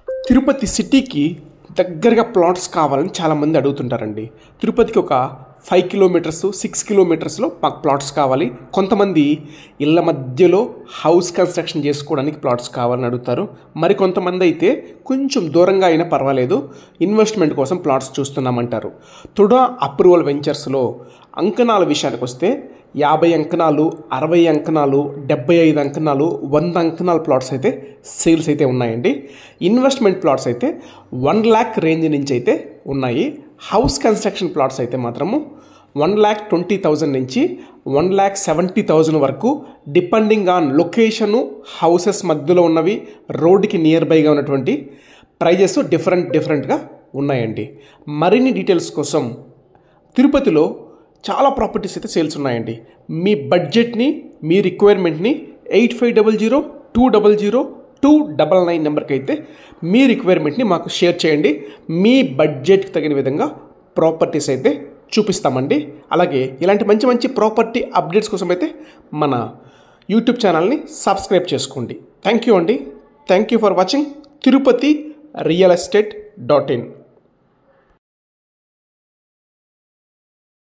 తిరుపతి సిటీకి దగ్గరగా ప్లాట్స్ కావాలని చాలామంది అడుగుతుంటారండి. తిరుపతికి ఒక 5 కిలోమీటర్స్ 6 కిలోమీటర్స్లో మాకు ప్లాట్స్ కావాలి. కొంతమంది ఇళ్ళ మధ్యలో హౌస్ కన్స్ట్రక్షన్ చేసుకోవడానికి ప్లాట్స్ కావాలని అడుగుతారు. మరి కొంతమంది అయితే కొంచెం దూరంగా అయినా పర్వాలేదు, ఇన్వెస్ట్మెంట్ కోసం ప్లాట్స్ చూస్తున్నామంటారు. తుడా అప్రూవల్ వెంచర్స్లో అంకణాల విషయానికి వస్తే 50 అంకణాలు, 60 అంకణాలు, 75 అంకణాలు, 100 అంకణాల ప్లాట్స్ అయితే సేల్స్ అయితే ఉన్నాయండి. ఇన్వెస్ట్మెంట్ ప్లాట్స్ అయితే 1 lakh రేంజ్ నుంచి అయితే ఉన్నాయి. హౌస్ కన్స్ట్రక్షన్ ప్లాట్స్ అయితే మాత్రము 1,20,000 నుంచి 1,70,000 వరకు, డిపెండింగ్ ఆన్ లొకేషను, హౌసెస్ మధ్యలో ఉన్నవి, రోడ్డుకి నియర్ బైగా ఉన్నటువంటి ప్రైజెస్ డిఫరెంట్గా ఉన్నాయండి. మరిన్ని డీటెయిల్స్ కోసం తిరుపతిలో చాలా ప్రాపర్టీస్ అయితే సేల్స్ ఉన్నాయండి. మీ బడ్జెట్ని, మీ రిక్వైర్మెంట్ని 8500-200-299 నెంబర్కి అయితే మీ రిక్వైర్మెంట్ని మాకు షేర్ చేయండి. మీ బడ్జెట్కి తగిన విధంగా ప్రాపర్టీస్ అయితే చూపిస్తామండి. అలాగే ఇలాంటి మంచి మంచి ప్రాపర్టీ అప్డేట్స్ కోసం అయితే మన యూట్యూబ్ ఛానల్ని సబ్స్క్రైబ్ చేసుకోండి. థ్యాంక్ యూ అండి. Thank you for watching Tirupati real ఎస్టేట్.in.